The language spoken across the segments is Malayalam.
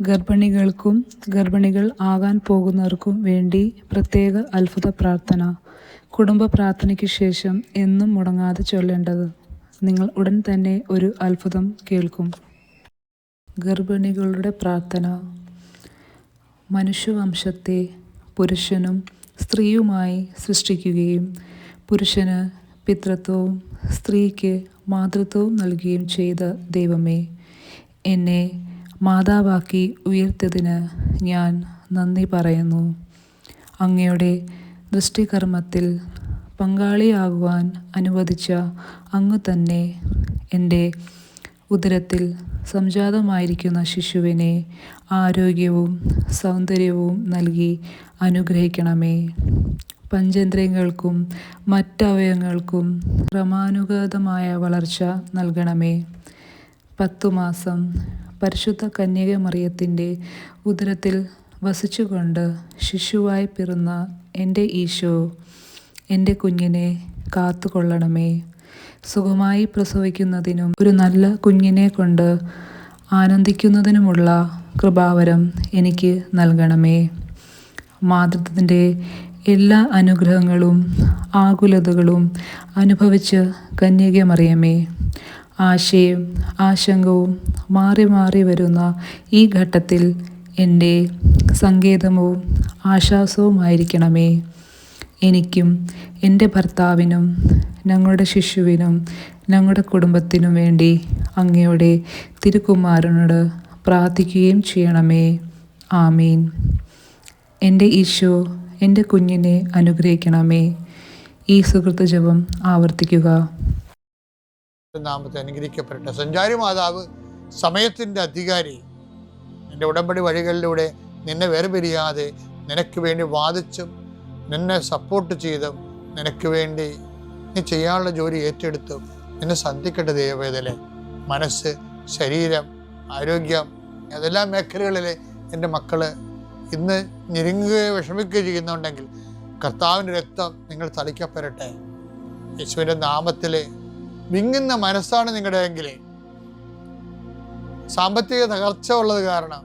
ഗർഭിണികൾക്കും ഗർഭിണികൾ ആകാൻ പോകുന്നവർക്കും വേണ്ടി പ്രത്യേക അത്ഭുത പ്രാർത്ഥന. കുടുംബ പ്രാർത്ഥനയ്ക്ക് ശേഷം എന്നും മുടങ്ങാതെ ചൊല്ലേണ്ടത്. നിങ്ങൾ ഉടൻ തന്നെ ഒരു അത്ഭുതം കേൾക്കും. ഗർഭിണികളുടെ പ്രാർത്ഥന. മനുഷ്യവംശത്തെ പുരുഷനും സ്ത്രീയുമായി സൃഷ്ടിക്കുകയും പുരുഷന് പിതൃത്വവും സ്ത്രീക്ക് മാതൃത്വവും നൽകുകയും ചെയ്ത ദൈവമേ, എന്നെ മാതാവാക്കി ഉയർത്തിയതിന് ഞാൻ നന്ദി പറയുന്നു. അങ്ങയുടെ ദൃഷ്ടികർമ്മത്തിൽ പങ്കാളിയാകുവാൻ അനുവദിച്ച അങ്ങ് തന്നെ എൻ്റെ ഉദരത്തിൽ സംജാതമായിരിക്കുന്ന ശിശുവിനെ ആരോഗ്യവും സൗന്ദര്യവും നൽകി അനുഗ്രഹിക്കണമേ. പഞ്ചേന്ദ്രിയങ്ങൾക്കും മറ്റവയവങ്ങൾക്കും ക്രമാനുഗതമായ വളർച്ച നൽകണമേ. 10 മാസം പരിശുദ്ധ കന്യക മറിയത്തിൻ്റെ ഉദരത്തിൽ വസിച്ചുകൊണ്ട് ശിശുവായി പിറന്ന എൻ്റെ ഈശോ, എൻ്റെ കുഞ്ഞിനെ കാത്തുകൊള്ളണമേ. സുഖമായി പ്രസവിക്കുന്നതിനും ഒരു നല്ല കുഞ്ഞിനെ കൊണ്ട് ആനന്ദിക്കുന്നതിനുമുള്ള കൃപാവരം എനിക്ക് നൽകണമേ. മാതൃത്വത്തിൻ്റെ എല്ലാ അനുഗ്രഹങ്ങളും ആകുലതകളും അനുഭവിച്ച് കന്യക മറിയമേ, ആശയും ആശങ്കവും മാറി മാറി വരുന്ന ഈ ഘട്ടത്തിൽ എൻ്റെ സങ്കേതവും ആശ്വാസവുമായിരിക്കണമേ. എനിക്കും എൻ്റെ ഭർത്താവിനും ഞങ്ങളുടെ ശിശുവിനും ഞങ്ങളുടെ കുടുംബത്തിനും വേണ്ടി അങ്ങയുടെ തിരുക്കുമാരനോട് പ്രാർത്ഥിക്കുകയും ചെയ്യണമേ. ആമീൻ. എൻ്റെ ഈശോ എൻ്റെ കുഞ്ഞിനെ അനുഗ്രഹിക്കണമേ. ഈ സുഹൃത്ത് ജപം ആവർത്തിക്കുക. നാമത്തെ അനുഗ്രഹിക്കപ്പെടട്ടെ. സഞ്ചാരി മാതാവ്, സമയത്തിൻ്റെ അധികാരി, നിൻ്റെ ഉടമ്പടി വഴികളിലൂടെ നിന്നെ വേർപിരിയാതെ നിനക്ക് വേണ്ടി വാദിച്ചും നിന്നെ സപ്പോർട്ട് ചെയ്തും നിനക്ക് വേണ്ടി നീ ചെയ്യാനുള്ള ജോലി ഏറ്റെടുത്തും നിന്നെ സന്ധിക്കട്ടെ ദൈവവേദലെ. മനസ്സ്, ശരീരം, ആരോഗ്യം, ഏതെല്ലാം മേഖലകളിൽ എൻ്റെ മക്കൾ ഇന്ന് ഞെരുങ്ങുകയോ വിഷമിക്കുകയോ ചെയ്യുന്നുണ്ടെങ്കിൽ കർത്താവിൻ്റെ രക്തം നിങ്ങൾ തളിക്കപ്പെടട്ടെ. യേശുവിൻ്റെ നാമത്തിൽ വിങ്ങുന്ന മനസ്സാണ് നിങ്ങളുടെയെങ്കിൽ, സാമ്പത്തിക തകർച്ച ഉള്ളത് കാരണം,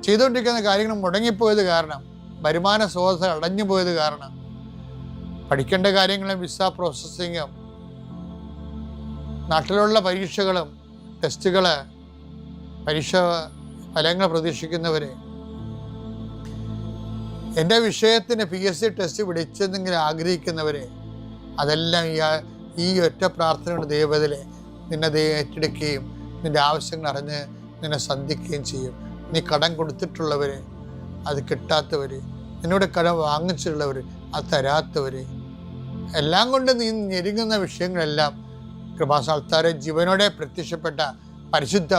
ചെയ്തുകൊണ്ടിരിക്കുന്ന കാര്യങ്ങൾ മുടങ്ങിപ്പോയത് കാരണം, വരുമാന സ്രോതസ് അടഞ്ഞു പോയത് കാരണം, പഠിക്കേണ്ട കാര്യങ്ങളും വിസ പ്രോസസ്സിങ്ങും നാട്ടിലുള്ള പരീക്ഷകളും ടെസ്റ്റുകൾ പരീക്ഷ ഫലങ്ങൾ പ്രതീക്ഷിക്കുന്നവർ, എൻ്റെ വിഷയത്തിന് PSC ടെസ്റ്റ് പിടിച്ചെന്നെങ്കിലും ആഗ്രഹിക്കുന്നവർ, അതെല്ലാം ഈ ഒറ്റ പ്രാർത്ഥനയുടെ ദൈവത്തിലെ നിന്നെ ഏറ്റെടുക്കുകയും നിൻ്റെ ആവശ്യങ്ങൾ അറിഞ്ഞ് നിന്നെ സന്ധിക്കുകയും ചെയ്യും. നീ കടം കൊടുത്തിട്ടുള്ളവർ, അത് കിട്ടാത്തവർ, നിന്നോട് കടം വാങ്ങിച്ചിട്ടുള്ളവർ, അത് തരാത്തവർ, എല്ലാം കൊണ്ട് നീ ഞെരുങ്ങുന്ന വിഷയങ്ങളെല്ലാം കൃപാസാൽത്താരെ ജീവനോടെ പ്രത്യക്ഷപ്പെട്ട പരിശുദ്ധ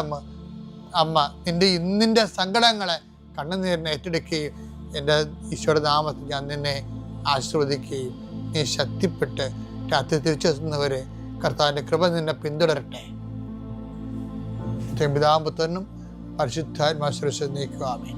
അമ്മ നിൻ്റെ ഇന്നിൻ്റെ സങ്കടങ്ങളെ കണ്ണുനീരിനെ ഏറ്റെടുക്കുകയും എൻ്റെ ഈശോയുടെ നാമത്തിൽ ഞാൻ നിന്നെ ആശീർവദിക്കുകയും നീ ശക്തിപ്പെട്ട് രാത്രി തിരിച്ചെത്തുന്നവരെ കർത്താവിൻ്റെ കൃപ നിന്നെ പിന്തുടരട്ടെ. പിതാവും പുത്രനും പരിശുദ്ധാത്മാവിനും ആമേൻ.